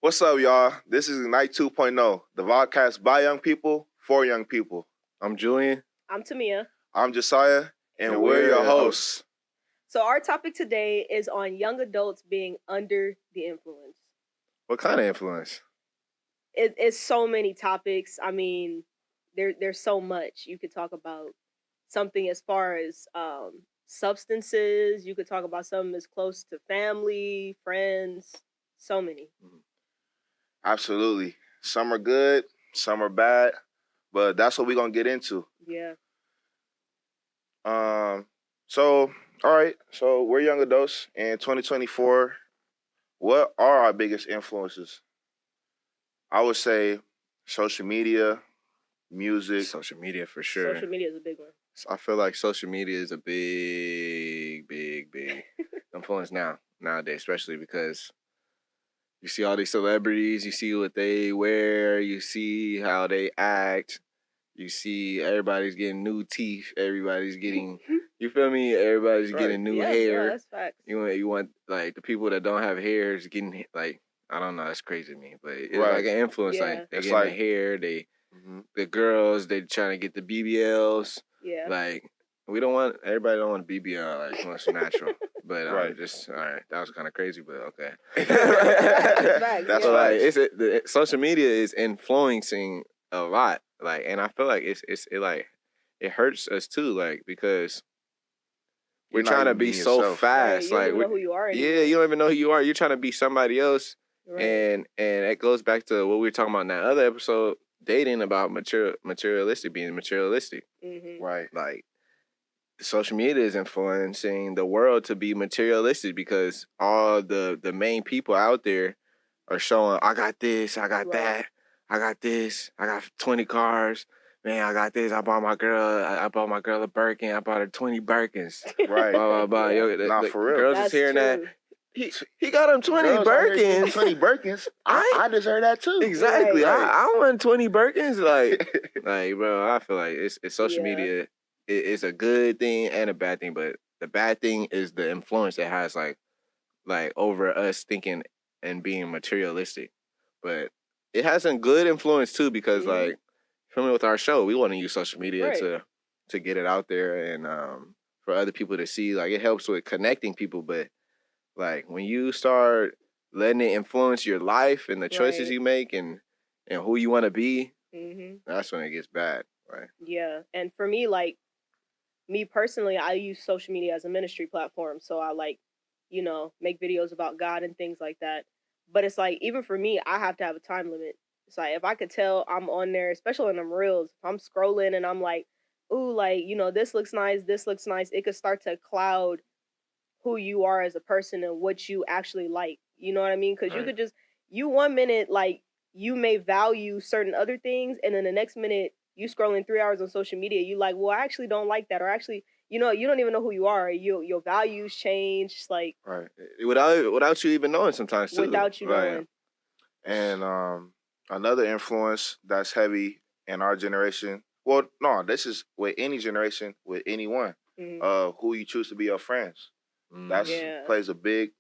What's up, y'all? This is Ignite 2.0, the podcast by young people, for young people. I'm Julian. I'm Tamia. I'm Josiah, and we're your hosts. So our topic today is on young adults being under the influence. What kind of influence? It's so many topics. I mean, there's so much. You could talk about something as far as substances. You could talk about something as close to family, friends, so many. Absolutely. Some are good, some are bad, but that's what we're going to get into. Yeah. So we're young adults in 2024. What are our biggest influences? I would say social media, music. Social media for sure. Social media is a big one. I feel like social media is a big influence nowadays, especially because you see all these celebrities, you see what they wear, you see how they act, you see everybody's getting new teeth, everybody's getting, you feel me? Everybody's getting new hair. Yeah, that's facts. You want like the people that don't have hair is getting like, I don't know, that's crazy to me, but it's Right. like an influence. Yeah. Like they It's getting like- the hair, the girls, they trying to get the BBLs. Yeah. Like everybody don't want a BBL, like wants natural. But Right. all right, that was kind of crazy, but okay. Facts, That's So yeah. like the social media is influencing a lot, like, and I feel like it hurts us too, like, because we're You're not trying to even be being so yourself. fast, Right, like you don't even know who you are anymore. yeah, you don't even know who you are. You're trying to be somebody else, Right. and it goes back to what we were talking about in that other episode, dating, about being materialistic. Mm-hmm. Right. Like, social media is influencing the world to be materialistic because all the main people out there are showing, I got this, I got Right. that, I got this, I got 20 cars, man, I got this, I bought my girl a Birkin, I bought her 20 Birkins, Right. blah, blah, blah. Yeah. Yo, Nah, for real. Girls That's is hearing that. true. He got him 20 Girls out here getting Birkins. 20 Birkins. I deserve that too. Exactly. Right. I want 20 Birkins. Like, bro, I feel like it's social Yeah. media. It's a good thing and a bad thing, but the bad thing is the influence it has, like over us thinking and being materialistic. But it has some good influence too, because Mhm. like, feel me, with our show, we want to use social media Right. to get it out there and for other people to see. Like, it helps with connecting people, but like when you start letting it influence your life and the choices Right. you make and who you want to be, Mm-hmm. that's when it gets bad, right? Yeah. And for me, like, me personally, I use social media as a ministry platform. So I make videos about God and things like that. But it's like, even for me, I have to have a time limit. It's like, if I could tell I'm on there, especially in them reels, if I'm scrolling and I'm like, ooh, like, this looks nice, it could start to cloud who you are as a person and what you actually like. You know what I mean? Because you Right. could you 1 minute, like, you may value certain other things, and then the next minute you scrolling 3 hours on social media, you like, well, I actually don't like that, or actually, you don't even know who you are. Your values change, like, Right. Without you even knowing sometimes too. without you Like, knowing. And another influence that's heavy in our generation. Well, no, this is with any generation, with anyone. Mhm. Who you choose to be your friends. That's Yeah. plays a big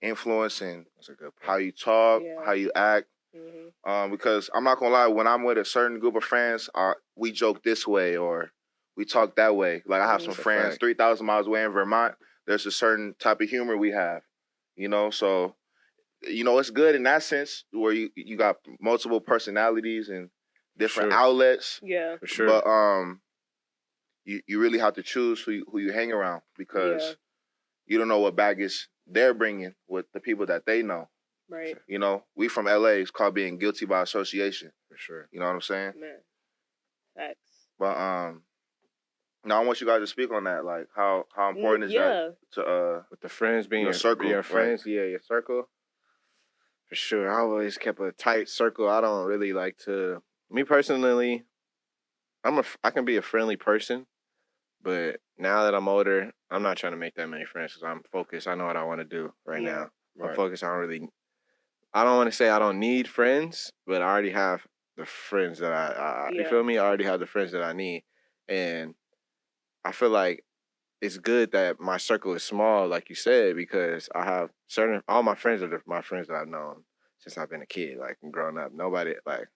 influence in That's a good point. how you talk, Yeah. how you act. Mhm. Because I'm not gonna lie, when I'm with a certain group of friends, we joke this way or we talk that way. Like, I have some That's a friends fact. 3,000 miles away in Vermont. There's a certain type of humor we have, so it's good in that sense where you got multiple personalities and different Sure. outlets. Yeah. For sure. But you really have to choose who you hang around, because Yeah. you don't know what baggage they're bringing with the people that they know. Right. We from LA, it's called being guilty by association. For sure. You know what I'm saying? Man. Facts. But now I want you guys to speak on that. Like, how important is that to With the friends being your circle, your right? friends, yeah, your circle. For sure. I always kept a tight circle. I don't really like to. Me personally, I can be a friendly person, but now that I'm older, I'm not trying to make that many friends because I'm focused. I know what I want to do right Yeah. now. Right. I'm focused. I don't want to say I don't need friends, but I already have the friends that I you Yeah. feel me? I already have the friends that I need, and I feel like it's good that my circle is small, like you said, because I have all my friends are my friends that I've known since I've been a kid, like growing up. Nobody like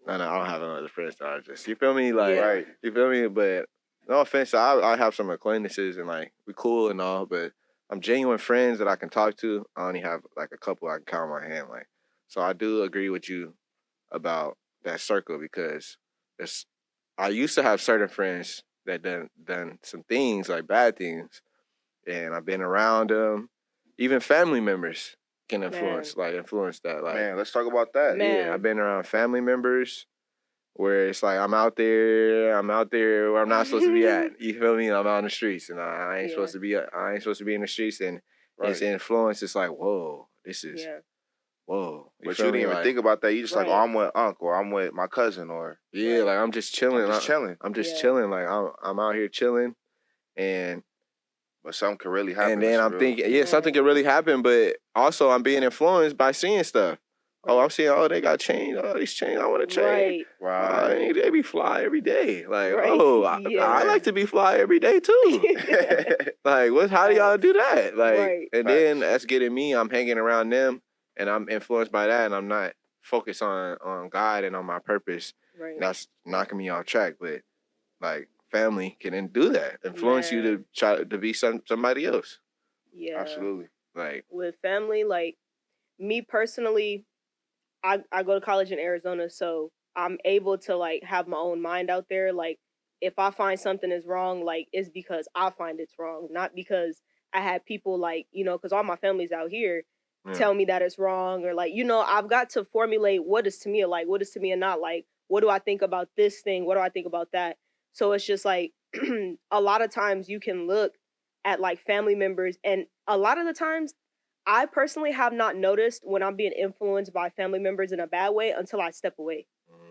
no, I don't have no other friends that are just you feel me, like Yeah. Right. you feel me. But no offense, I have some acquaintances and like we cool and all, but I'm genuine friends that I can talk to. I only have like a couple I can count on my hand, like so I do agree with you about that circle because it's I used to have certain friends that done some things like bad things, and I've been around them. Even family members can influence that. Like, Man, let's talk about that. Man. yeah, I've been around family members where it's like I'm out there where I'm not supposed to be at. You feel me? I'm out in the streets, and I ain't Yeah. supposed to be. I ain't supposed to be in the streets, and it's Right. influence. It's like, whoa, this is Yeah. whoa. But feel you me? didn't even Like, think about that. You just like, oh, Right. I'm with Unc or I'm with my cousin or yeah, Right. like I'm just chilling. I'm just chilling. I'm just Yeah. chilling. Like I'm out here chilling, and But something could really happen. and then It's I'm real. thinking, yeah, something Man. could really happen. But also, I'm being influenced by seeing stuff. Oh, Right. I'm seeing, oh, they got chains. Oh, these chains, I want a chain. Right. Right. They be fly every day. Like, Right. oh, Yeah. I like to be fly every day too. Like, how do y'all do that? Like, Right. and then that's getting me. I'm hanging around them, and I'm influenced by that, and I'm not focused on God and on my purpose. Right. That's knocking me off track. But like, family can do that, influence you to Man. try to be somebody else. Yeah. Absolutely. Like, With family, like me personally, I go to college in Arizona, so I'm able to like have my own mind out there. Like if I find something is wrong, like it's because I find it's wrong, not because I had people like, because all my family's out here yeah, tell me that it's wrong or like, I've got to formulate what is to me a like, what is to me a not like, what do I think about this thing? What do I think about that? So it's just like a lot of times you can look at like family members and a lot of the times I personally have not noticed when I'm being influenced by family members in a bad way until I step away.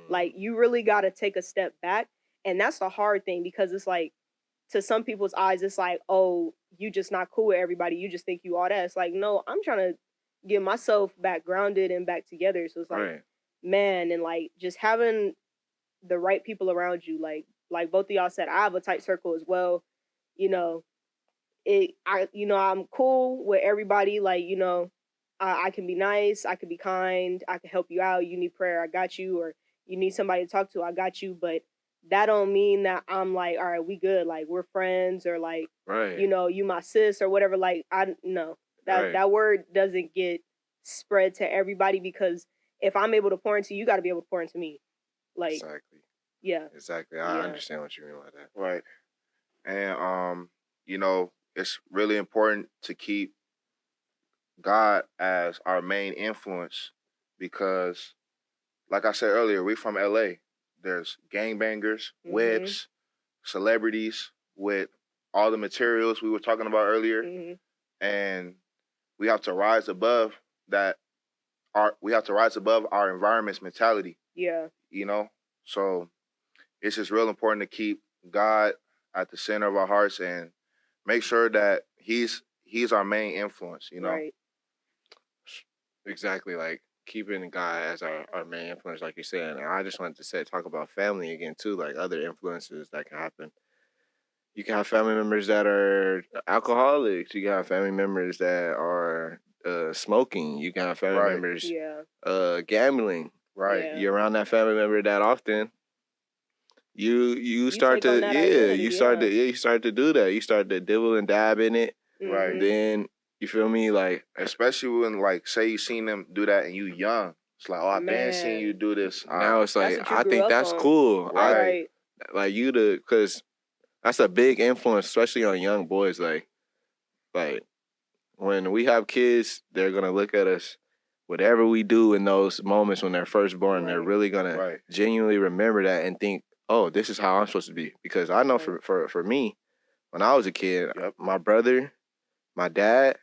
Like you really got to take a step back, and that's the hard thing because it's like to some people's eyes it's like, "Oh, you just not cool with everybody. You just think you all that." It's like, "No, I'm trying to get myself back grounded and back together." So it's like, right. man, and like just having the right people around you like both of y'all said, I have a tight circle as well. You know, I'm cool with everybody. Like, I can be nice, I can be kind, I can help you out. You need prayer, I got you, or you need somebody to talk to, I got you. But that don't mean that I'm like, all right, we good, like we're friends, or like, Right. you my sis or whatever. Like, I no, Right. that word doesn't get spread to everybody because if I'm able to pour into you, got to be able to pour into me. Like, Exactly. yeah, Exactly. I Yeah. understand what you mean by that. Right. And it's really important to keep God as our main influence because, like I said earlier, we're from LA. There's gangbangers, Mhm. whips, celebrities with all the materials we were talking about earlier, hmm and we have to rise above that. We have to rise above our environment's mentality. yeah, So it's just real important to keep God at the center of our hearts and make sure that He's our main influence. right, Exactly. Like keeping God as our main influence, like you said. And I just wanted to talk about family again too, like other influences that can happen. You can have family members that are alcoholics. You can have family members that are smoking. You can have family Right. members yeah, gambling. Right. Yeah. You're around that family member that often. You start take on to that identity, you start to do that. You start to dibble and dab in it. Right. Mhm. Then you feel me, like Especially when, like, say you seen them do that and you young. It's like, oh, I've been seeing Man. you do this. now it's That's like what you I grew think up that's on. cool. Right. Right. Like you because that's a big influence, especially on young boys. Like when we have kids, they're gonna look at us. Whatever we do in those moments when they're first born, they're Right. really gonna Right. genuinely remember that and think, "Oh, this is how I'm supposed to be." Because I know Right. for me, when I was a kid, Yep. my brother, my dad,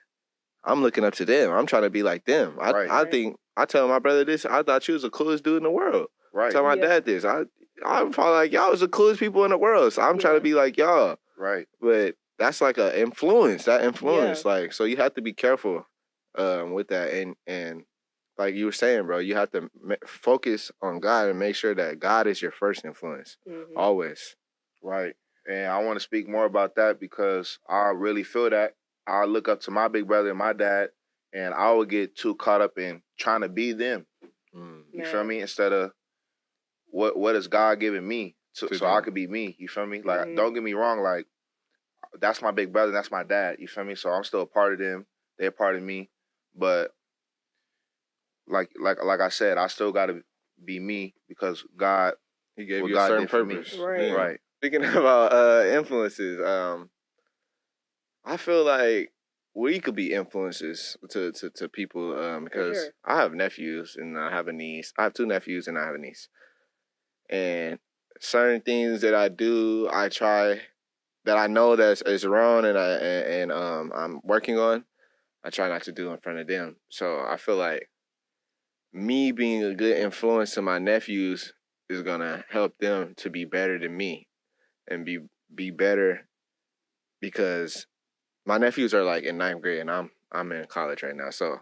I'm looking up to them. I'm trying to be like them. Right. I think I tell my brother this. I thought you was the coolest dude in the world. Right. Tell my Yeah. dad this. I'm probably like y'all was the coolest people in the world. So I'm trying Yeah. to be like y'all. Right. But that's like a influence. That influence, like, so you have to be careful with that. And like you were saying, bro, you have to focus on God and make sure that God is your first influence Mhm. always. Right. And I want to speak more about that because I really feel that. I look up to my big brother and my dad, and I would get too caught up in trying to be them. You feel Man. me? Instead of what is God giving me To so I do. could be me. You feel me? Like, Mhm. don't get me wrong. Like, that's my big brother. That's my dad. You feel me? So I'm still a part of them. They're a part of me. But like I said, I still got to be me because God, He gave what you a God certain did for me. purpose. Right. Yeah. Right. Speaking about influences, I feel like we could be influences to people because sure. I have nephews and I have a niece. I have 2 nephews and I have a niece. And certain things that I do, I try that I know that is wrong and I'm working on, I try not to do in front of them. So I feel like me being a good influence to my nephews is gonna help them to be better than me and be better because my nephews are like in 9th grade and I'm in college right now. So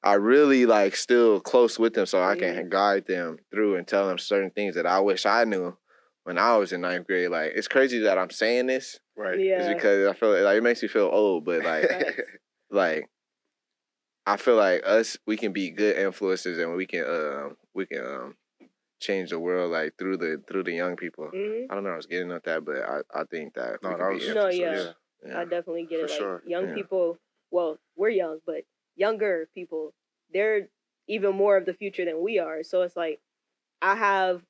I really like still close with them so I can guide them through and tell them certain things that I wish I knew when I was in 9th grade. Like, it's crazy that I'm saying this. Right. It's Yeah. because I feel like it makes me feel old, but like I feel like we can be good influences and we can change the world like through the young people. Mhm. I don't know. I was getting at that, but I think that No, we that can be was No, influencers. yeah. Yeah. I definitely get for it. Like sure. young Yeah. people, well, we're young, but younger people, they're even more of the future than we are. So it's like I have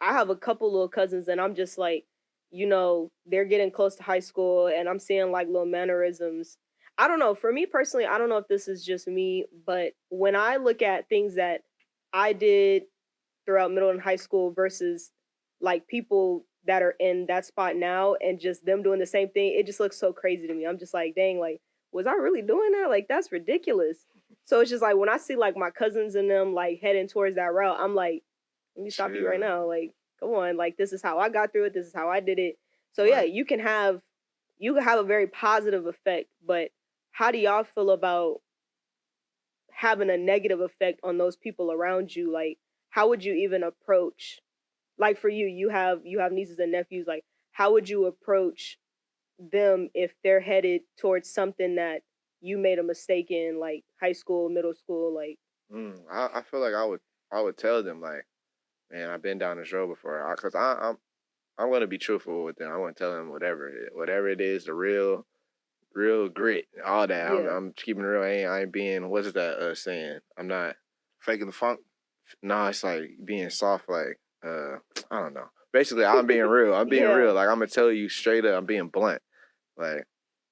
a couple little cousins and I'm just like, they're getting close to high school and I'm seeing like little mannerisms. I don't know. For me personally, I don't know if this is just me, but when I look at things that I did throughout middle and high school versus like people that are in that spot now and just them doing the same thing, it just looks so crazy to me. I'm just like, dang, like, was I really doing that? Like, that's ridiculous. So it's just like when I see like my cousins and them like heading towards that route, I'm like, let me stop you right Chill. now. Like, come on, like this is how I got through it. This is how I did it. So yeah, Right. you can have a very positive effect, but how do y'all feel about having a negative effect on those people around you? Like, how would you even approach, like for you, you have nieces and nephews, like how would you approach them if they're headed towards something that you made a mistake in, like high school, middle school, like I feel like I would tell them like, man, I've been down this road before, cause I'm gonna be truthful with them. I want to tell them whatever it is, the real grit, all that. Yeah. I'm keeping it real. I ain't being, what's that saying? I'm not. Faking the funk. No, it's like being soft. Like I don't know. Basically, I'm being real. I'm being Yeah. real. Like, I'm gonna tell you straight up. I'm being blunt. Like,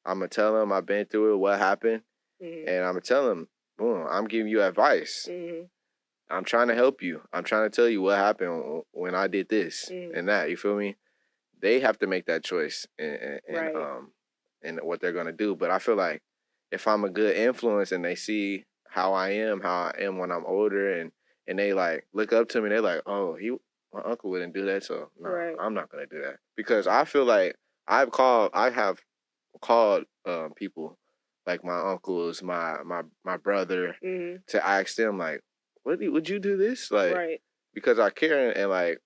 I'm gonna tell them I've been through it, what happened, Mhm. and I'm gonna tell them, boom, I'm giving you advice. Mhm. I'm trying to help you. I'm trying to tell you what happened when I did this and that. You feel me? They have to make that choice Right. and what they're gonna do. But I feel like if I'm a good influence and they see how I am when I'm older, and they like look up to me, they're like, oh, my uncle wouldn't do that, so no, Right. I'm not gonna do that because I feel like I have called people like my uncles, my brother, Mhm. to ask them like, would you do this, like, Right. because I care and like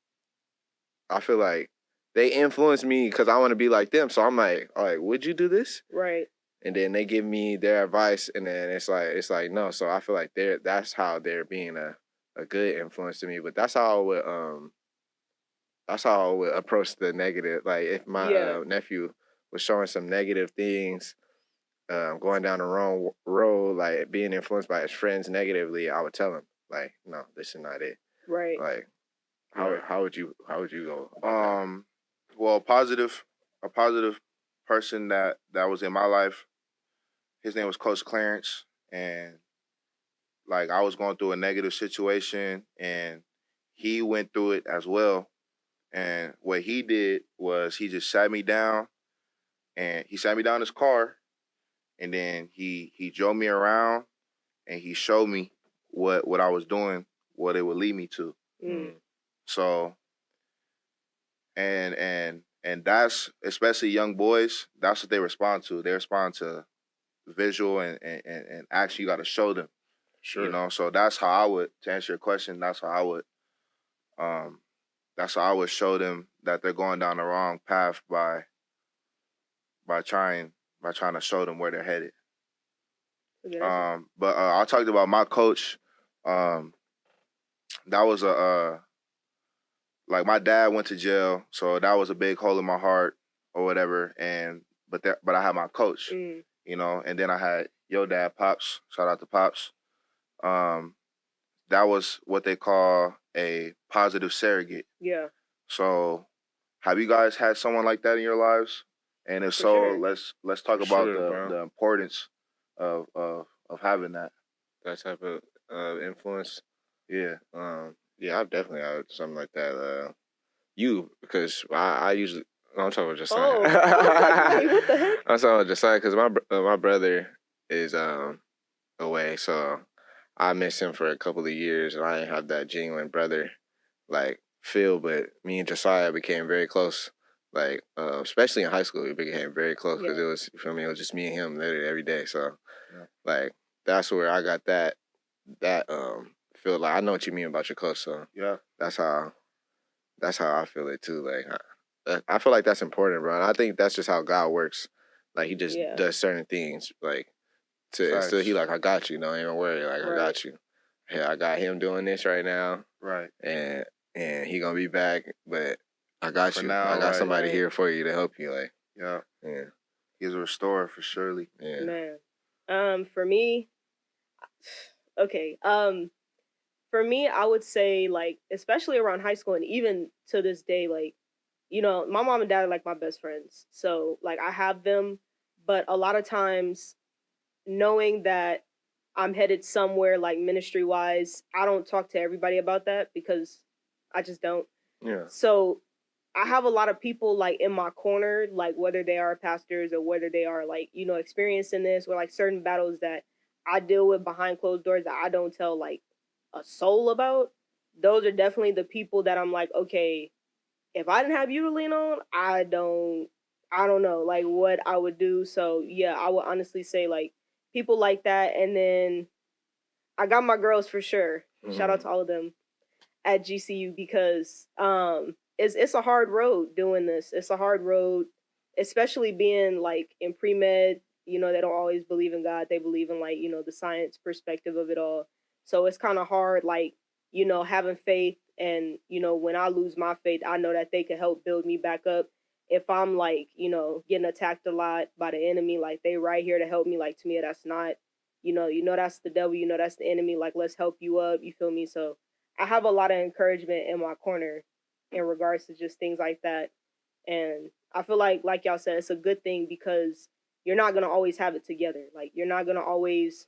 I feel like they influence me because I want to be like them. So I'm like, all right, would you do this? Right. And then they give me their advice, and then it's like no. So I feel like that's how they're being a good influence to me. But that's how I would approach the negative. Like, if my Yeah. nephew was showing some negative things, going down the wrong road, like being influenced by his friends negatively, I would tell him like, no, this is not it. Right. Like, Right. how would you go about Well, a positive person that was in my life. His name was Coach Clarence, and like I was going through a negative situation, and he went through it as well. And what he did was he just sat me down, and he sat me down in his car, and then he drove me around, and he showed me what I was doing, what it would lead me to. Mm. So and that's, especially young boys, that's what they respond to. They respond to visual and action. You got to show them, Sure. So that's how I would, to answer your question, um that's how I would show them that they're going down the wrong path by trying to show them where they're headed. But I talked about my coach. That was like my dad went to jail, so that was a big hole in my heart or whatever. But I had my coach, you know, and then I had your dad, Pops. Shout out to Pops. Um, that was what they call a positive surrogate. Yeah. So, have you guys had someone like that in your lives? And if For so, sure. let's talk For about sure, the importance of having that. that type of influence. Yeah. Yeah, I've definitely had something like that. Because I usually no, I'm talking about Josiah. Oh, I was like, wait, what the heck? I'm talking about Josiah because my brother is away, so I missed him for a couple of years, and I didn't have that genuine brother like feel. But me and Josiah became very close. Like, especially in high school, we became very close because Yeah. it was, you feel me, it was just me and him literally every day. So, Yeah. like, that's where I got that feel. Like, I know what you mean about your close. So Yeah. that's how I feel it too. Like, I feel like that's important, bro. And I think that's just how God works. Like, he just Yeah. does certain things, like, to Facts. still he like, I got you. Don't even worry. Like, I Right. got you. Yeah, I got him doing this right now, Right. and he gonna be back, but I got For you. now, I got right. somebody Right. here for you to help you. Like, Yeah. yeah, He's a restorer for surely. yeah. Man. For me, okay. For me, I would say like, especially around high school and even to this day, like, you know, my mom and dad are like my best friends. So like I have them, but a lot of times knowing that I'm headed somewhere like ministry wise, I don't talk to everybody about that because I just don't. Yeah. So I have a lot of people like in my corner, like whether they are pastors or whether they are like, you know, experiencing this or like certain battles that I deal with behind closed doors that I don't tell like a soul about. Those are definitely the people that I'm like, okay, if I didn't have you to lean on, I don't know like what I would do. So yeah, I would honestly say like people like that. And then I got my girls for sure. Shout out to all of them at GCU because it's a hard road doing this. It's a hard road, especially being like in pre med. You know, they don't always believe in God. They believe in like, you know, the science perspective of it all. So it's kind of hard, like, you know, having faith. And, you know, when I lose my faith, I know that they can help build me back up. If I'm like, you know, getting attacked a lot by the enemy, like they right here to help me. Like to me, that's not, you know, that's the devil, you know, that's the enemy. Like, let's help you up. You feel me? So I have a lot of encouragement in my corner in regards to just things like that. And I feel like y'all said, it's a good thing because you're not gonna always have it together. Like you're not gonna always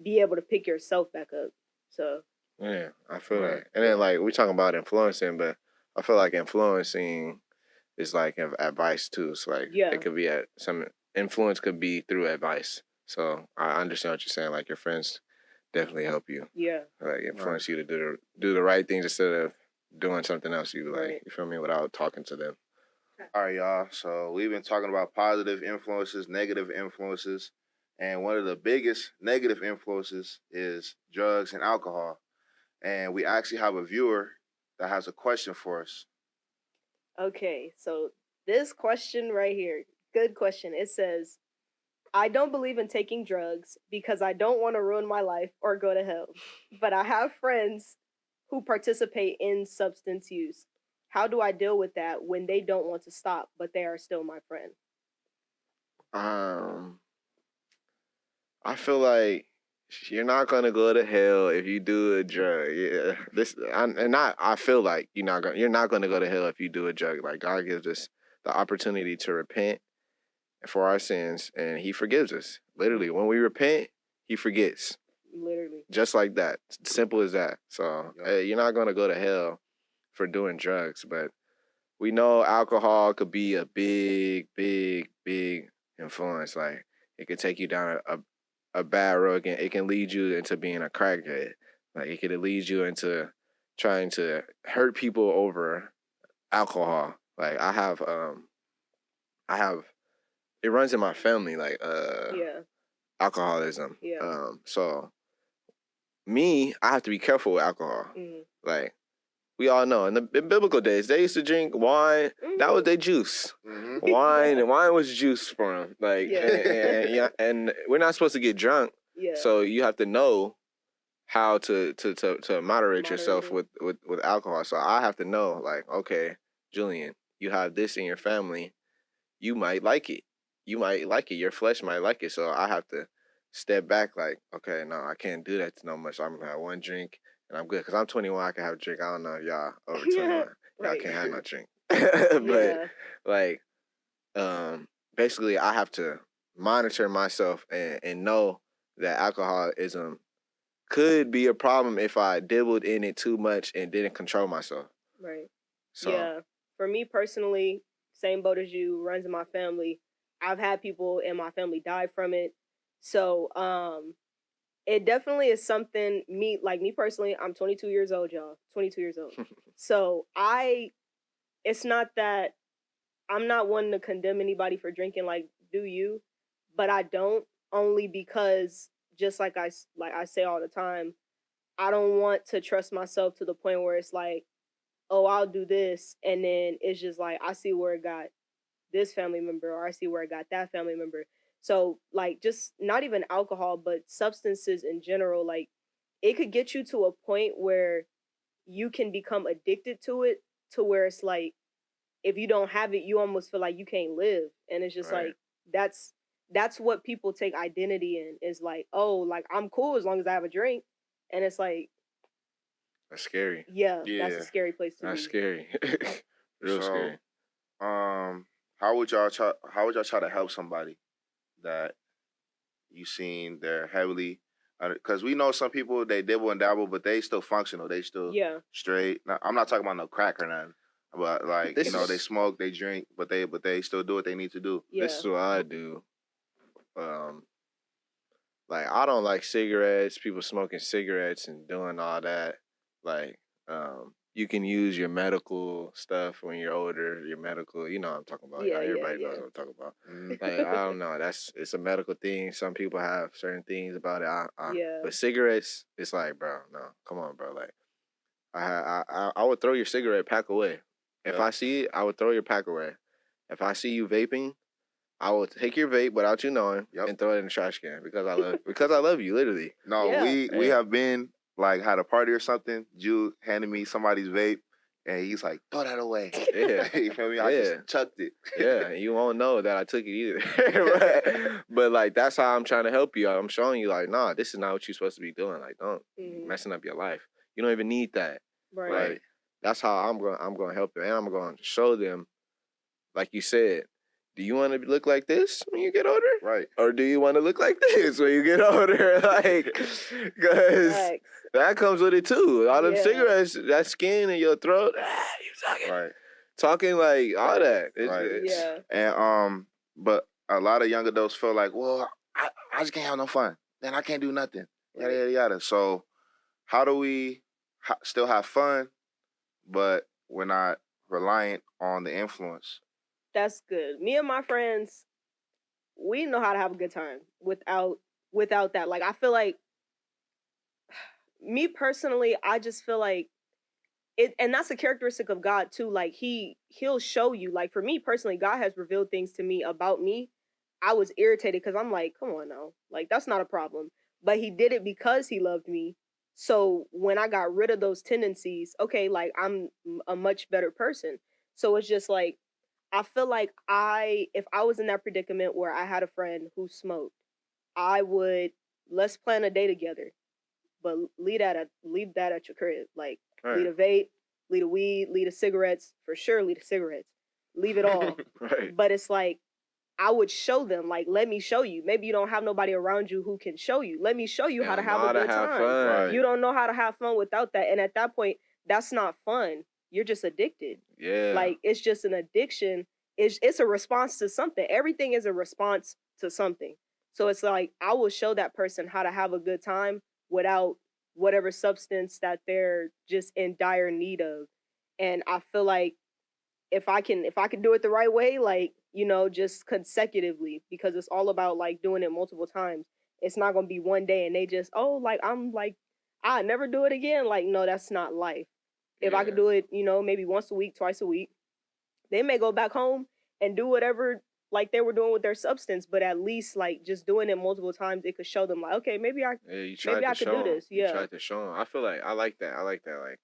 be able to pick yourself back up. So Yeah, I feel Right. that. And then like we talking about influencing, but I feel like influencing is like advice too. So like Yeah. it could be some influence could be through advice. So I understand what you're saying. Like your friends definitely help you. yeah, Like influence you to do the right things instead of doing something else you like. Right. You feel me? Without talking to them. All right, y'all. So we've been talking about positive influences, negative influences, and one of the biggest negative influences is drugs and alcohol. And we actually have a viewer that has a question for us. okay. So this question right here, good question. It says, I don't believe in taking drugs because I don't want to ruin my life or go to hell. But I have friends who participate in substance use. How do I deal with that when they don't want to stop, but they are still my friend? I feel like you're not gonna go to hell if you do a drug. Yeah, I feel like you're not gonna go to hell if you do a drug. Like God gives us the opportunity to repent for our sins, and He forgives us. Literally, when we repent, He forgets. Literally. Just like that, simple as that. So you're not gonna go to hell for doing drugs, but we know alcohol could be a big, big, big influence. Like it could take you down a bad road. It can lead you into being a crackhead. Like it could lead you into trying to hurt people over alcohol. Like I have it runs in my family, like Yeah. alcoholism. Yeah. So I have to be careful with alcohol. Mm. Like we all know in biblical days, they used to drink wine. That was their juice. Mm-hmm. Wine was juice for them. Like, Yeah. and we're not supposed to get drunk, Yeah. So you have to know how to moderate yourself Moderate with alcohol. So I have to know, like, okay, Julian, you have this in your family. You might like it. You might like it. Your flesh might like it. So I have to step back, like, okay, no, I can't do that no much. I'm gonna have one drink and I'm good. Cause I'm 21, I can have a drink. I don't know if y'all over 21. Y'all Right. can't have no drink. But Yeah. like, basically I have to monitor myself and know that alcoholism could be a problem if I dibbled in it too much and didn't control myself. Right. So Yeah. For me personally, same boat as you, runs in my family. I've had people in my family die from it. So, it definitely is something me personally, I'm 22 years old, y'all. 22 years old. So, it's not that I'm not one to condemn anybody for drinking, like, do you? But I don't, only because just like I say all the time, I don't want to trust myself to the point where it's like, oh, I'll do this, and then it's just like I see where it got this family member, or I see where it got that family member. So like, just not even alcohol, but substances in general, like it could get you to a point where you can become addicted to it, to where it's like if you don't have it, you almost feel like you can't live. And it's just right. like that's what people take identity in, is like, oh, like I'm cool as long as I have a drink. And it's like, That's scary. yeah, that's Yeah. a scary place to That's be. scary. Real So, scary. how would y'all try to help somebody that you seen they're heavily, because we know some people, they dibble and dabble, but they still functional. They still Yeah. straight. Now, I'm not talking about no crack or nothing, but like This they is- smoke, they drink, but they still do what they need to do. Yeah. This is what I do. Like I don't like cigarettes, people smoking cigarettes and doing all that. Like, you can use your medical stuff when you're older, your medical, you know what I'm talking about. Yeah, Everybody yeah, knows yeah. what I'm talking about. Mhm. Like, I don't know. It's a medical thing. Some people have certain things about it. Yeah. But cigarettes, it's like, bro, no, come on, bro. Like, I would throw your cigarette pack away. If Yeah. I see it, I would throw your pack away. If I see you vaping, I will take your vape without you knowing and throw it in the trash can because I love you, literally. No, Yeah. we have been like had a party or something. Jude handed me somebody's vape, and he's like, "Throw that away." Yeah. You feel me? I Yeah. just chucked it. Yeah, you won't know that I took it either. but like that's how I'm trying to help you. I'm showing you like, nah, this is not what you're supposed to be doing. Like, don't messing up your life. You don't even need that. Right. Like, that's how I'm going to help you, and I'm going to show them, like you said. Do you want to look like this when you get older? Right. Or do you want to look like this when you get older? Like, because Facts. that comes with it too. All them Yeah. cigarettes, that skin in your throat, you talking. Right. Talking like all that. Right. Yeah. And but a lot of young adults feel like, well, I just can't have no fun. Then I can't do nothing. Yada yada yada. So how do we still have fun, but we're not reliant on the influence? That's good. Me and my friends, we know how to have a good time without that. Like I feel like me personally, I just feel like it, and that's a characteristic of God too. Like he'll show you. Like for me personally, God has revealed things to me about me. I was irritated because I'm like, come on now, like that's not a problem. But he did it because he loved me. So when I got rid of those tendencies, okay, like I'm a much better person. So it's just like I feel like if I was in that predicament where I had a friend who smoked, I would, let's plan a day together, but leave that at your crib. Like leave a vape, leave a weed, leave the cigarettes, for sure leave the cigarettes. Leave it all. Right. But it's like I would show them, like, let me show you. Maybe you don't have nobody around you who can show you. Let me show you how to have a good time. Fun. You don't know how to have fun without that. And at that point, that's not fun. You're just addicted. Yeah. Like it's just an addiction. It's a response to something. Everything is a response to something. So it's like I will show that person how to have a good time without whatever substance that they're just in dire need of. And I feel like if I can do it the right way, like, you know, just consecutively, because it's all about like doing it multiple times. It's not gonna be one day and they just, oh, like I'm like, I never do it again. Like, no, that's not life. If I could do it, you know, maybe once a week, twice a week, they may go back home and do whatever like they were doing with their substance, but at least like just doing it multiple times, it could show them like, okay, maybe I you maybe tried I to could do show them. this. You Yeah. tried to show them. I feel like I like that. I like that. Like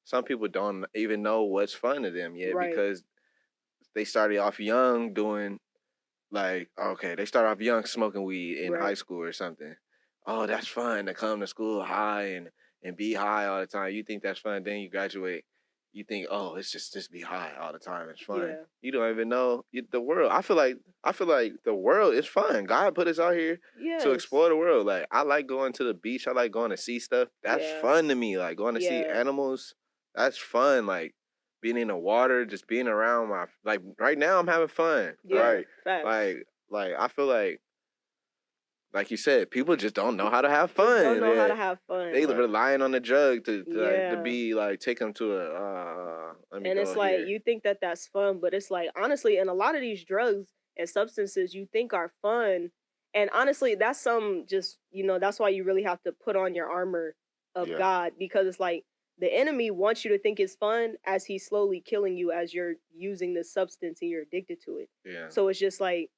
some people don't even know what's fun to them yet Right. because they started off young doing like, okay, they start off young smoking weed in high Right. school or something. Oh, that's fun to come to school high and be high all the time. You think that's fun, then you graduate. You think, oh, it's just be high all the time. It's fun. Yeah. You don't even know the world. I feel like the world is fun. God put us out here to Yes. explore the world. Like I like going to the beach. I like going to see stuff. That's Yeah. fun to me. Like going to see Yeah. animals. That's fun. Like being in the water, just being around my like right now I'm having fun. Yeah. Right. Facts. Like I feel like you said, people just don't know how to have Just fun. don't know how to Yeah. have fun. They Right. relying on the drug to Yeah. be like take them to let me And go it's like here. you think that that's fun, but it's like honestly, and a lot of these drugs and substances you think are fun, and honestly, that's some just that's why you really have to put on your armor of Yeah. God, because it's like the enemy wants you to think it's fun as he's slowly killing you as you're using this substance and you're addicted to it. Yeah. So it's just like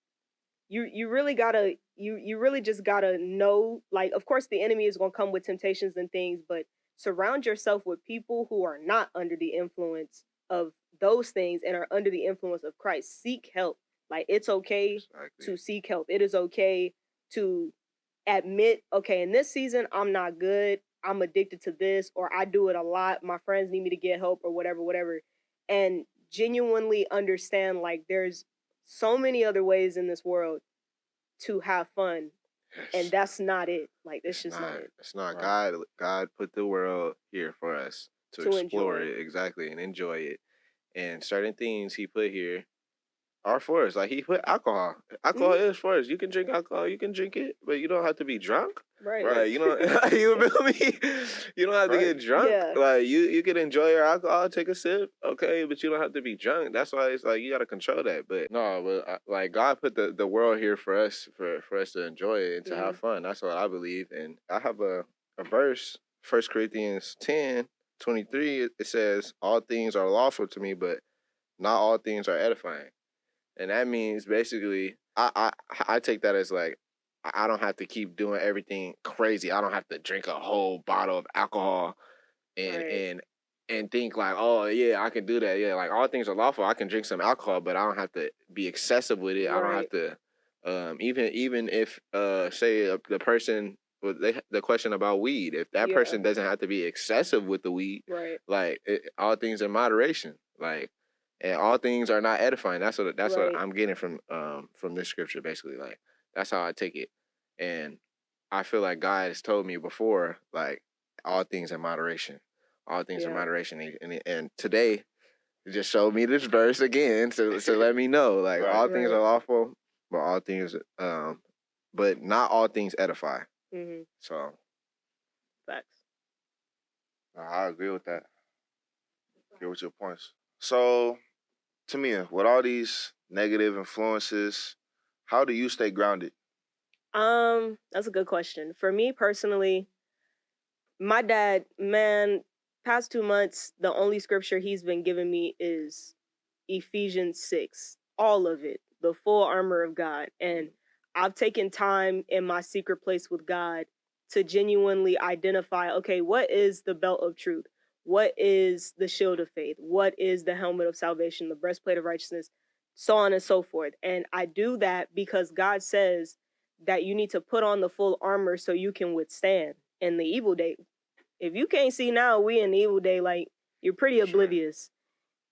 you really gotta you really just gotta know, like, of course the enemy is gonna come with temptations and things, but surround yourself with people who are not under the influence of those things and are under the influence of Christ. Seek help. Like it's okay Exactly. to seek help. It is okay to admit, okay, in this season I'm not good. I'm addicted to this, or I do it a lot. My friends need me to get help, or whatever. And genuinely understand, like, there's so many other ways in this world to have fun, and Yes. that's not it. Like, it's just not it. It's not. Right. God put the world here for us to To explore enjoy. it exactly and enjoy it. And certain things he put here are for us. Like he put alcohol. Alcohol is for us. You can drink alcohol. You can drink it, but you don't have to be drunk. Right. Right. Like you know, you feel me? You don't have to Right. get drunk. Yeah. Like you can enjoy your alcohol, take a sip, okay, but you don't have to be drunk. That's why it's like you gotta control that. But no, like God put the world here for us for us to enjoy it and to have fun. That's what I believe. And I have a verse, 1 Corinthians 10:23. It says, "All things are lawful to me, but not all things are edifying." And that means basically, I take that as like, I don't have to keep doing everything crazy. I don't have to drink a whole bottle of alcohol and Right. and think like, oh yeah, I can do that. Yeah, like all things are lawful. I can drink some alcohol, but I don't have to be excessive with it. I don't have Right. to, even if say the person with the question about weed, if that Yeah. person doesn't have to be excessive with the weed, Right. like all things in moderation, like. And all things are not edifying. That's what Right. I'm getting from this scripture, basically. Like that's how I take it. And I feel like God has told me before, like all things in moderation, all things in Yeah. moderation. And today, it just showed me this verse again to let me know, like Right. all things Right. are lawful, but all things, but not all things edify. Mm-hmm. So Facts. I agree with that. Agree with your points. So, Tamia, with all these negative influences, how do you stay grounded? That's a good question. For me personally, my dad, man, past 2 months, the only scripture he's been giving me is Ephesians 6, all of it, the full armor of God. And I've taken time in my secret place with God to genuinely identify, okay, what is the belt of truth? What is the shield of faith? What is the helmet of salvation, the breastplate of righteousness, so on and so forth. And I do that because God says that you need to put on the full armor so you can withstand in the evil day. If you can't see now, we in the evil day, like, you're pretty Sure. oblivious.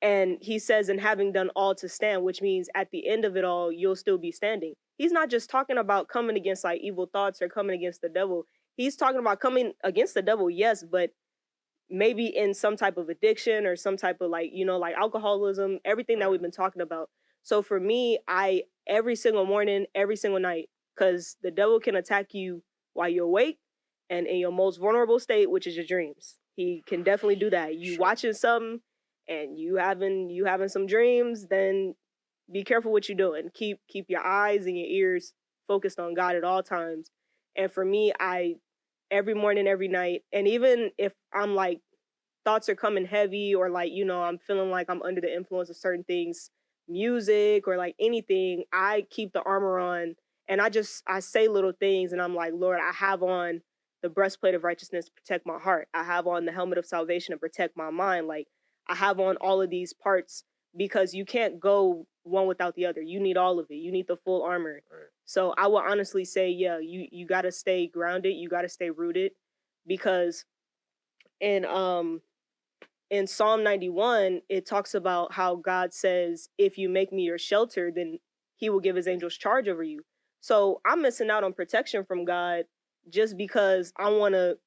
And he says, and having done all to stand, which means at the end of it all, you'll still be standing. He's not just talking about coming against like evil thoughts or coming against the devil. He's talking about coming against the devil, yes, but maybe in some type of addiction or some type of like, like alcoholism, everything that we've been talking about. So for me, I every single morning, every single night, because the devil can attack you while you're awake and in your most vulnerable state, which is your dreams. He can definitely do that. You Sure. watching something and you having some dreams, then be careful what you're doing. Keep your eyes and your ears focused on God at all times. And for me, I every morning, every night, and even if I'm like thoughts are coming heavy or like, I'm feeling like I'm under the influence of certain things, music or like anything, I keep the armor on and I say little things and I'm like, Lord, I have on the breastplate of righteousness to protect my heart. I have on the helmet of salvation to protect my mind. Like I have on all of these parts because you can't go one without the other. You need all of it. You need the full armor. Right. So I will honestly say, yeah, you got to stay grounded. You got to stay rooted because in Psalm 91, it talks about how God says, if you make me your shelter, then he will give his angels charge over you. So I'm missing out on protection from God just because I want to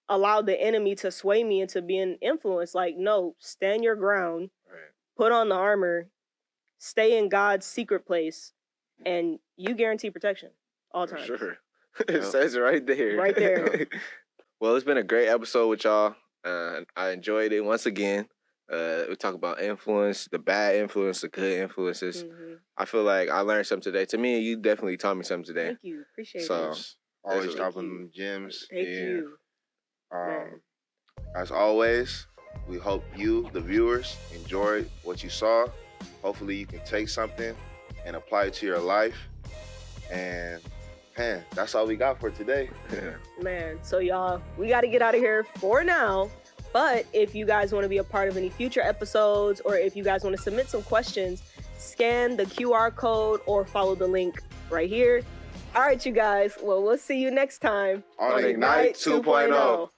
allow the enemy to sway me into being influenced. Like, no, stand your ground, Right. put on the armor, stay in God's secret place, and you guarantee protection all For times. sure. It says it right there. Right there. Well, it's been a great episode with y'all. I enjoyed it once again. We talk about influence, the bad influence, the good influences. Mm-hmm. I feel like I learned something today. To me, you definitely taught me something today. Thank you. Appreciate So, it. Always Thank dropping you. them gems. Thank Yeah. you. As always, we hope you, the viewers, enjoyed what you saw. Hopefully you can take something and apply it to your life. And man, that's all we got for today. Man, so y'all, we got to get out of here for now. But if you guys want to be a part of any future episodes, or if you guys want to submit some questions, scan the QR code or follow the link right here. All right, you guys. Well, we'll see you next time On Ignite 2.0.